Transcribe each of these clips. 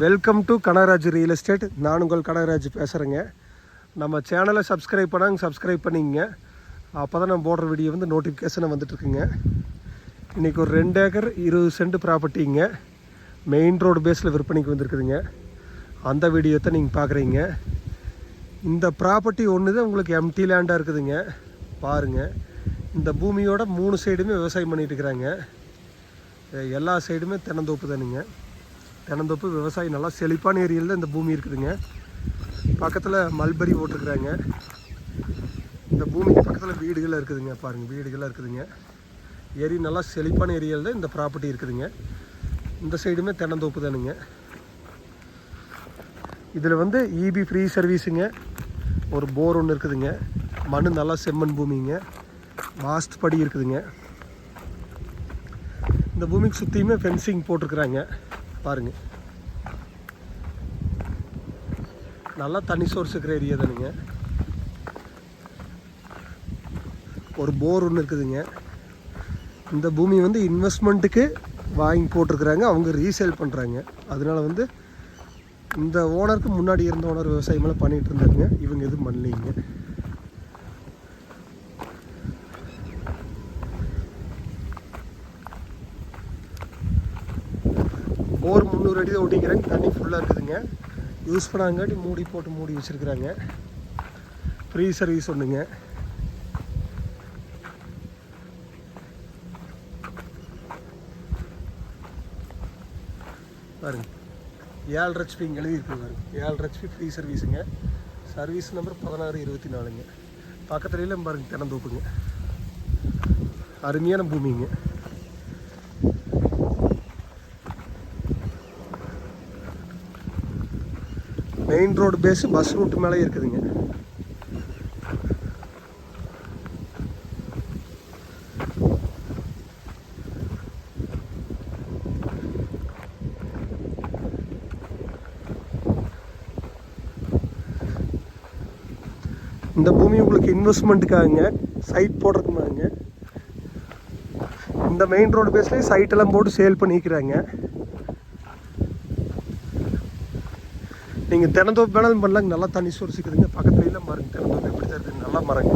Welcome to Kanagaraj real estate. நான் உங்கள் கனகராஜ் பேசுகிறேங்க. நம்ம சேனலை சப்ஸ்கிரைப் பண்ணிங்க. அப்போ தான் நம்ம போடுற வீடியோ வந்து நோட்டிஃபிகேஷனை வந்துட்டுருக்குங்க. இன்றைக்கி ஒரு 2 ஏக்கர் 20 சென்ட் ப்ராப்பர்ட்டிங்க மெயின் ரோடு பேஸில் விற்பனைக்கு வந்துருக்குதுங்க. அந்த வீடியோ தான் நீங்கள் பார்க்குறீங்க. இந்த ப்ராப்பர்ட்டி ஒன்று தான் உங்களுக்கு எம்டி லேண்டாக இருக்குதுங்க. பாருங்கள், இந்த பூமியோட 3 சைடுமே விவசாயம் பண்ணிகிட்டு இருக்கிறாங்க. எல்லா சைடுமே தென்னந்தோப்பு தானுங்க. தென்னந்தோப்பு விவசாயம் நல்லா செழிப்பான ஏரியாவில் தான் இந்த பூமி இருக்குதுங்க. பக்கத்தில் மல்பரி போட்டிருக்குறாங்க. இந்த பூமிக்கு பக்கத்தில் வீடுகள்லாம் இருக்குதுங்க. பாருங்கள், வீடுகள்லாம் இருக்குதுங்க. ஏரி நல்லா செழிப்பான ஏரியாவில் தான் இந்த ப்ராப்பர்ட்டி இருக்குதுங்க. இந்த சைடுமே தென்னந்தோப்பு தானுங்க. இதில் வந்து இபி ஃப்ரீ சர்வீஸுங்க. ஒரு போர் ஒன்று இருக்குதுங்க. மண் நல்லா செம்மண் பூமிங்க. வாஸ்ட் படி இருக்குதுங்க. இந்த பூமிக்கு சுற்றியுமே ஃபென்சிங் போட்டிருக்குறாங்க. பாருங்கள், நல்லா தண்ணி சோர்ஸ் இருக்கிற ஏரியா தானுங்க. ஒரு போர் ஒன்று இருக்குதுங்க. இந்த பூமி வந்து இன்வெஸ்ட்மெண்ட்டுக்கு வாங்கி போட்டிருக்குறாங்க. அவங்க ரீசேல் பண்ணுறாங்க. அதனால வந்து இந்த ஓனருக்கு முன்னாடி இருந்த ஓனர் விவசாயமெல்லாம் பண்ணிகிட்டு இருந்தாருங்க. இவங்க எதுவும் பண்ணலைங்க. போர் 300 அடி தான் ஓட்டிக்கிறாங்க. தண்ணி ஃபுல்லாக இருக்குதுங்க. யூஸ் பண்ணாங்காட்டி மூடி வச்சுருக்குறாங்க. ஃப்ரீ சர்வீஸ் ஒன்றுங்க. பாருங்க, 7 HP இங்கே எழுதியிருக்கு. பாருங்க, 7 HP ஃப்ரீ சர்வீஸுங்க. சர்வீஸ் நம்பர் 1624ங்க. பக்கத்துலேயும் பாருங்கள் தென்னந்தோப்புங்க. அருமையான பூமிங்க. Main road face bus route மேலே இருக்குதுங்க. இந்த பூமி உங்களுக்கு இன்வெஸ்ட்மெண்ட்டுக்காகுங்க, சைட் போடுறதுக்குமாங்க. இந்த மெயின் ரோடு பேஸ்லேயே சைட்டெல்லாம் போட்டு சேல் பண்ணிக்கிறாங்க. நீங்கள் தென்னந்தோப்பு வேணாலும் பண்ணலாங்க. நல்லா தண்ணி சோர்ஸுக்குதுங்க. பக்கத்துலாம் பாருங்க, தென்னந்தோப்பு எப்படி தான் இருக்குது. நல்லா மரங்க.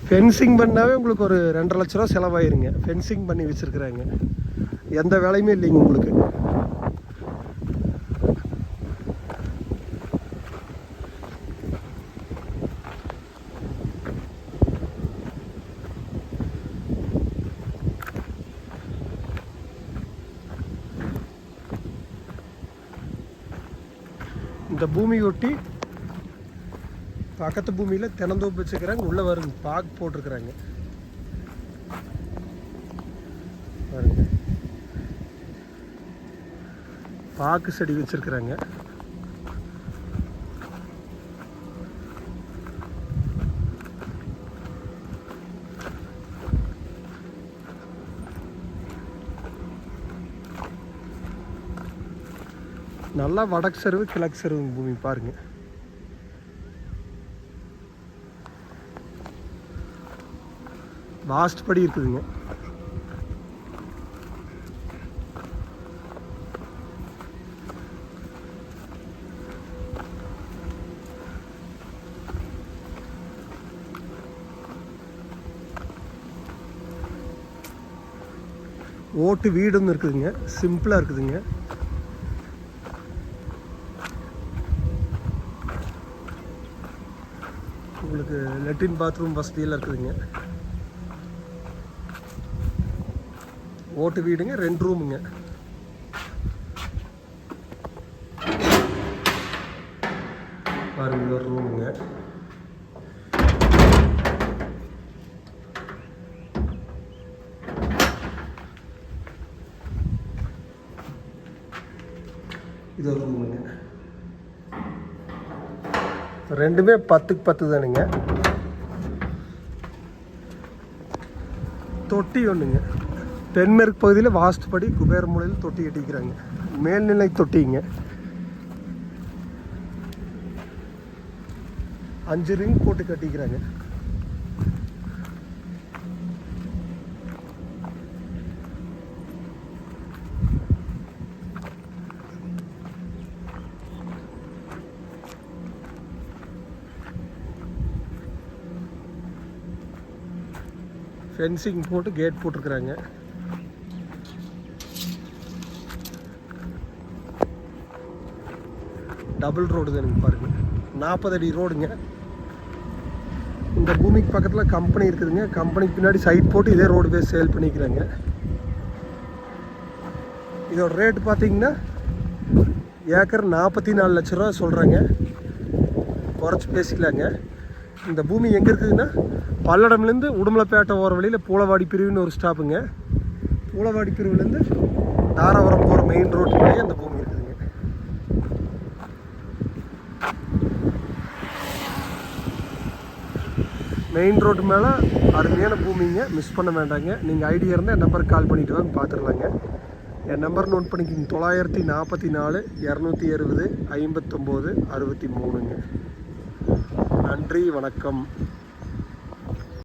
ஃபென்சிங் பண்ணாவே உங்களுக்கு ஒரு 2.5 லட்ச ரூபா செலவாயிருங்க. ஃபென்சிங் பண்ணி வச்சுருக்குறாங்க. எந்த வேலையுமே இல்லைங்க உங்களுக்கு. இந்த பூமியொட்டி பக்கத்து பூமியில் தென்னந்தோப்பு வச்சுக்கிறாங்க. உள்ளே வருங்க, பாக்கு போட்டிருக்கிறாங்க. பாருங்க, பாக்கு செடி வச்சுருக்குறாங்க. நல்லா வடக்கு சருவு கிழக்கு சருவு பூமி. பாருங்க, வாஸ்ட் படி இருக்குதுங்க. ஓட்டு வீடு ஒன்று இருக்குதுங்க. சிம்பிளாக இருக்குதுங்க. உங்களுக்கு லெட்ரின் பாத்ரூம் வசதியெல்லாம் இருக்குதுங்க. ஓட்டு வீடுங்க. 2 ரூமுங்க. பாருங்க, ஒரு ரூமுங்க. இது ஒரு ரூமுங்க. ரெண்டுமே 10க்கு 10 தானுங்க. தொட்டி ஒன்றுங்க. தென்மேற்கு பகுதியில் வாஸ்து படி குபேர மூலையில் தொட்டி கட்டிக்கிறாங்க. மேல்நிலை தொட்டிங்க. 5 ரிங் போட்டு கட்டிக்கிறாங்க. ஃபென்சிங் போட்டு கேட் போட்டிருக்குறாங்க. டபுள் ரோடு தான் எனக்கு பாருங்கள், 40 அடி ரோடுங்க. இந்த பூமிக்கு பக்கத்தில் கம்பெனி இருக்குதுங்க. கம்பெனிக்கு பின்னாடி சைட் போட்டு இதே ரோடு பேஸ் சேல் பண்ணிக்கிறாங்க. இதோட ரேட்டு பார்த்தீங்கன்னா ஏக்கர் 44 லட்ச ரூபா சொல்கிறாங்க. குறைச்சி பேசிக்கலாங்க. இந்த பூமி எங்கே இருக்குதுன்னா பல்லடம்லேருந்து உடுமலைப்பேட்டை ஓர வழியில் பூளவாடி பிரிவுன்னு ஒரு ஸ்டாப்புங்க. பூளவாடி பிரிவுலேருந்து தாராபுரம் போகிற மெயின் ரோட்டு வழியே அந்த பூமி இருக்குதுங்க. மெயின் ரோட்டு மேலே அருமையான பூமிங்க, மிஸ் பண்ண வேண்டாங்க. நீங்கள் ஐடியா இருந்தால் என் நம்பருக்கு கால் பண்ணிவிட்டு வாங்க, பார்த்துடலாங்க. என் நம்பர் நோட் பண்ணிக்கிங்க, 944 260 59 63ங்க. நன்றி, வணக்கம்.